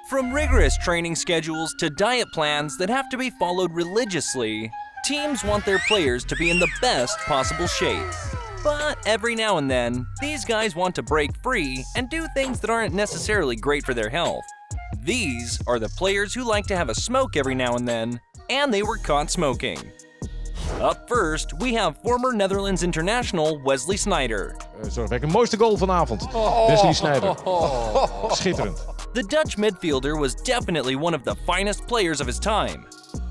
From rigorous training schedules to diet plans that have to be followed religiously, teams want their players to be in the best possible shape. But every now and then, these guys want to break free and do things that aren't necessarily great for their health. These are the players who like to have a smoke every now and then, and they were caught smoking. Up first, we have former Netherlands international Wesley Sneijder. Zorgwekkend, mooiste goal vanavond. Wesley Sneijder. Schitterend. The Dutch midfielder was definitely one of the finest players of his time.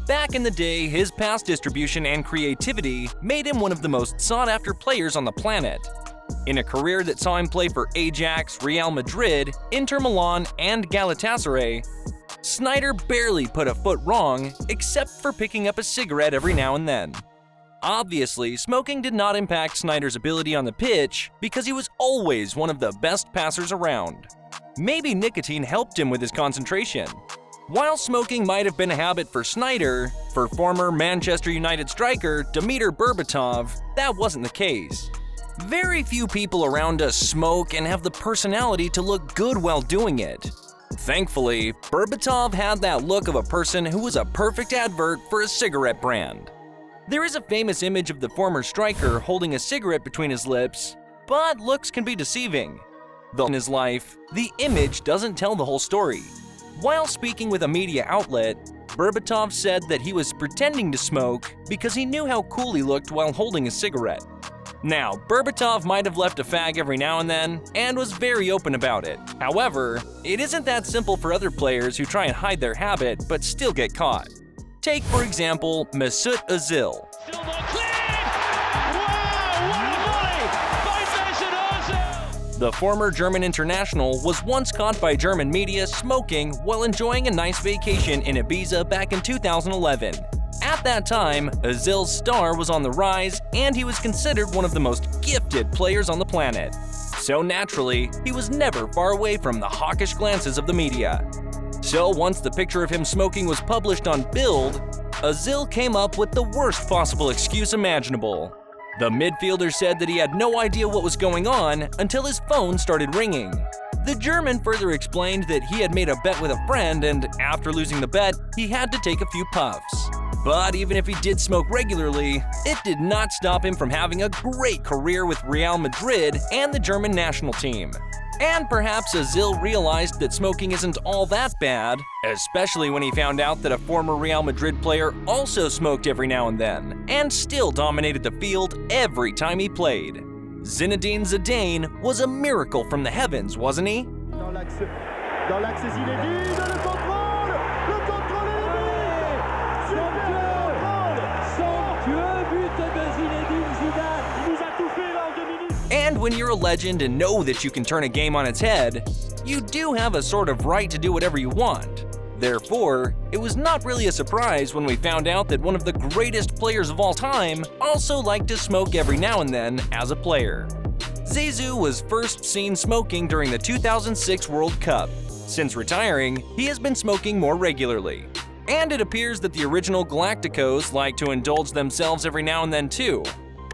Back in the day, his pass distribution and creativity made him one of the most sought-after players on the planet. In a career that saw him play for Ajax, Real Madrid, Inter Milan, and Galatasaray, Sneijder barely put a foot wrong, except for picking up a cigarette every now and then. Obviously, smoking did not impact Sneijder's ability on the pitch because he was always one of the best passers around. Maybe nicotine helped him with his concentration. While smoking might have been a habit for Sneijder, for former Manchester United striker Dimitar Berbatov, that wasn't the case. Very few people around us smoke and have the personality to look good while doing it. Thankfully, Berbatov had that look of a person who was a perfect advert for a cigarette brand. There is a famous image of the former striker holding a cigarette between his lips, but looks can be deceiving. Though in his life, the image doesn't tell the whole story. While speaking with a media outlet, Berbatov said that he was pretending to smoke because he knew how cool he looked while holding a cigarette. Now, Berbatov might have left a fag every now and then, and was very open about it. However, it isn't that simple for other players who try and hide their habit but still get caught. Take, for example, Mesut Ozil. Still not cleared! Wow, what a volley by Mesut Ozil! The former German international was once caught by German media smoking while enjoying a nice vacation in Ibiza back in 2011. At that time, Ozil's star was on the rise, and he was considered one of the most gifted players on the planet. So naturally, he was never far away from the hawkish glances of the media. So once the picture of him smoking was published on Bild, Ozil came up with the worst possible excuse imaginable. The midfielder said that he had no idea what was going on until his phone started ringing. The German further explained that he had made a bet with a friend, and after losing the bet, he had to take a few puffs. But even if he did smoke regularly, it did not stop him from having a great career with Real Madrid and the German national team. And perhaps Ozil realized that smoking isn't all that bad, especially when he found out that a former Real Madrid player also smoked every now and then, and still dominated the field every time he played. Zinedine Zidane was a miracle from the heavens, wasn't he? Dans l'axe Zinedine, le contrôle est levé! Somptueux but de Zinedine Zidane! Il nous a tout fait là en 2 minutes! And when you're a legend and know that you can turn a game on its head, you do have a sort of right to do whatever you want. Therefore, it was not really a surprise when we found out that one of the greatest players of all time also liked to smoke every now and then as a player. Zizou was first seen smoking during the 2006 World Cup. Since retiring, he has been smoking more regularly. And it appears that the original Galacticos like to indulge themselves every now and then too.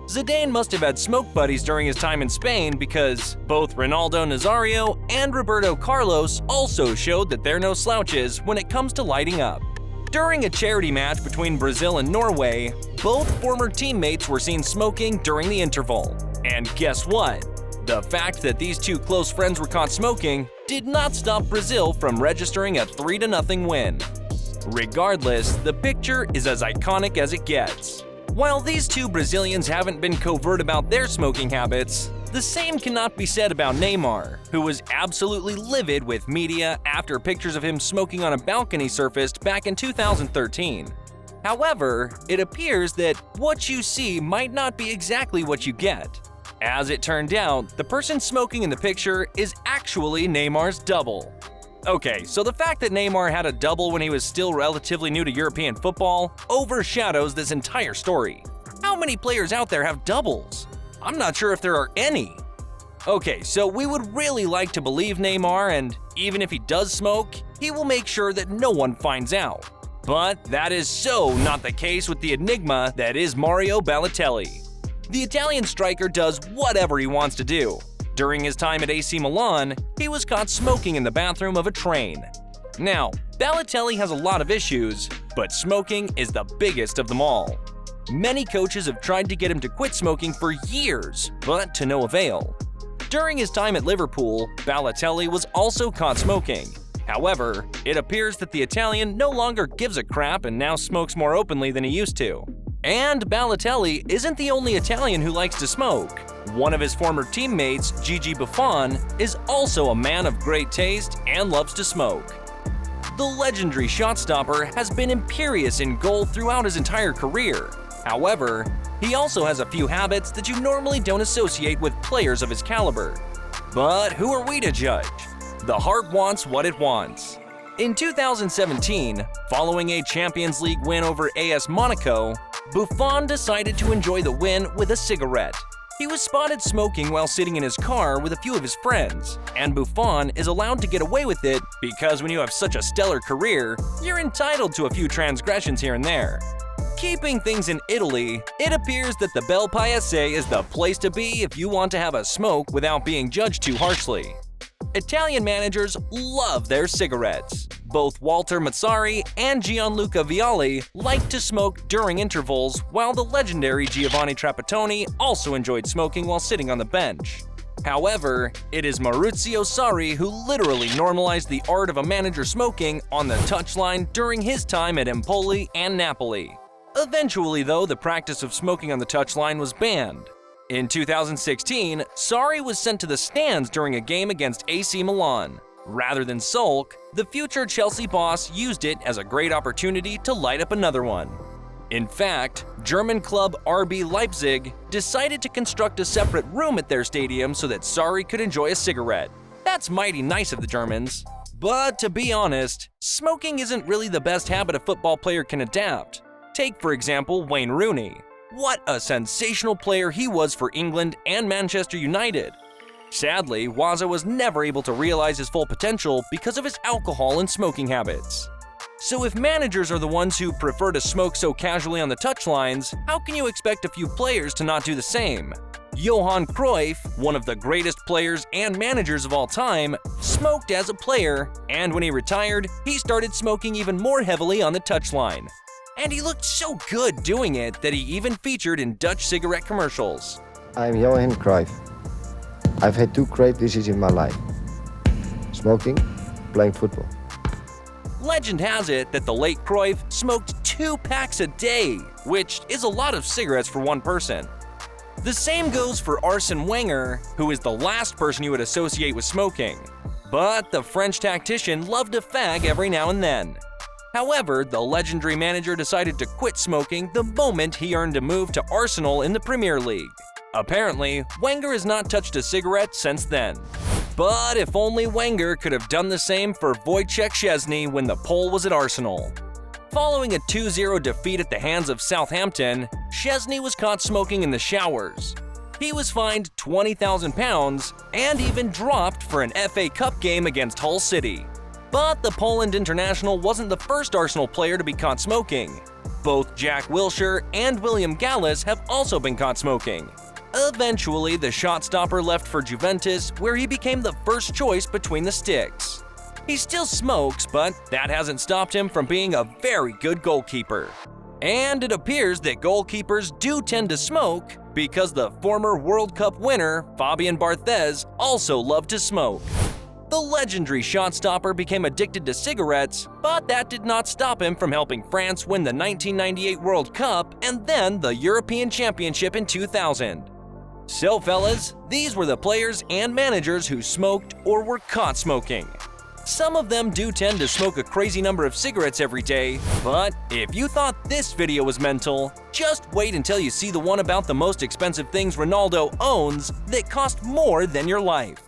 Zidane must have had smoke buddies during his time in Spain because both Ronaldo Nazario and Roberto Carlos also showed that they're no slouches when it comes to lighting up. During a charity match between Brazil and Norway, both former teammates were seen smoking during the interval. And guess what? The fact that these two close friends were caught smoking did not stop Brazil from registering a 3-0 win. Regardless, the picture is as iconic as it gets. While these two Brazilians haven't been covert about their smoking habits, the same cannot be said about Neymar, who was absolutely livid with media after pictures of him smoking on a balcony surfaced back in 2013. However, it appears that what you see might not be exactly what you get. As it turned out, the person smoking in the picture is actually Neymar's double. Okay, so the fact that Neymar had a double when he was still relatively new to European football overshadows this entire story. How many players out there have doubles? I'm not sure if there are any. Okay, so we would really like to believe Neymar, and even if he does smoke, he will make sure that no one finds out. But that is so not the case with the enigma that is Mario Balotelli. The Italian striker does whatever he wants to do. During his time at AC Milan, he was caught smoking in the bathroom of a train. Now, Balotelli has a lot of issues, but smoking is the biggest of them all. Many coaches have tried to get him to quit smoking for years, but to no avail. During his time at Liverpool, Balotelli was also caught smoking. However, it appears that the Italian no longer gives a crap and now smokes more openly than he used to. And Balotelli isn't the only Italian who likes to smoke. One of his former teammates, Gigi Buffon, is also a man of great taste and loves to smoke. The legendary shot-stopper has been imperious in goal throughout his entire career. However, he also has a few habits that you normally don't associate with players of his caliber. But who are we to judge? The heart wants what it wants. In 2017, following a Champions League win over AS Monaco, Buffon decided to enjoy the win with a cigarette. He was spotted smoking while sitting in his car with a few of his friends, and Buffon is allowed to get away with it because when you have such a stellar career, you're entitled to a few transgressions here and there. Keeping things in Italy, it appears that the Bel Paese is the place to be if you want to have a smoke without being judged too harshly. Italian managers love their cigarettes. Both Walter Mazzarri and Gianluca Vialli liked to smoke during intervals, while the legendary Giovanni Trapatoni also enjoyed smoking while sitting on the bench. However, it is Maurizio Sarri who literally normalized the art of a manager smoking on the touchline during his time at Empoli and Napoli. Eventually, though, the practice of smoking on the touchline was banned. In 2016, Sarri was sent to the stands during a game against AC Milan. Rather than sulk, the future Chelsea boss used it as a great opportunity to light up another one. In fact, German club RB Leipzig decided to construct a separate room at their stadium so that Sarri could enjoy a cigarette. That's mighty nice of the Germans. But to be honest, smoking isn't really the best habit a football player can adapt. Take, for example, Wayne Rooney. What a sensational player he was for England and Manchester United. Sadly, Wazza was never able to realize his full potential because of his alcohol and smoking habits. So if managers are the ones who prefer to smoke so casually on the touchlines, how can you expect a few players to not do the same? Johan Cruyff, one of the greatest players and managers of all time, smoked as a player, and when he retired, he started smoking even more heavily on the touchline. And he looked so good doing it that he even featured in Dutch cigarette commercials. I'm Johan Cruyff. I've had two great decisions in my life: smoking, playing football. Legend has it that the late Cruyff smoked 2 packs a day, which is a lot of cigarettes for one person. The same goes for Arsene Wenger, who is the last person you would associate with smoking. But the French tactician loved a fag every now and then. However, the legendary manager decided to quit smoking the moment he earned a move to Arsenal in the Premier League. Apparently, Wenger has not touched a cigarette since then. But if only Wenger could have done the same for Wojciech Szczesny when the Pole was at Arsenal. Following a 2-0 defeat at the hands of Southampton, Szczesny was caught smoking in the showers. He was fined £20,000 and even dropped for an FA Cup game against Hull City. But the Poland international wasn't the first Arsenal player to be caught smoking. Both Jack Wilshere and William Gallas have also been caught smoking. Eventually, the shot-stopper left for Juventus, where he became the first choice between the sticks. He still smokes, but that hasn't stopped him from being a very good goalkeeper. And it appears that goalkeepers do tend to smoke because the former World Cup winner, Fabien Barthez, also loved to smoke. The legendary shot-stopper became addicted to cigarettes, but that did not stop him from helping France win the 1998 World Cup and then the European Championship in 2000. So fellas, these were the players and managers who smoked or were caught smoking. Some of them do tend to smoke a crazy number of cigarettes every day, but if you thought this video was mental, just wait until you see the one about the most expensive things Ronaldo owns that cost more than your life.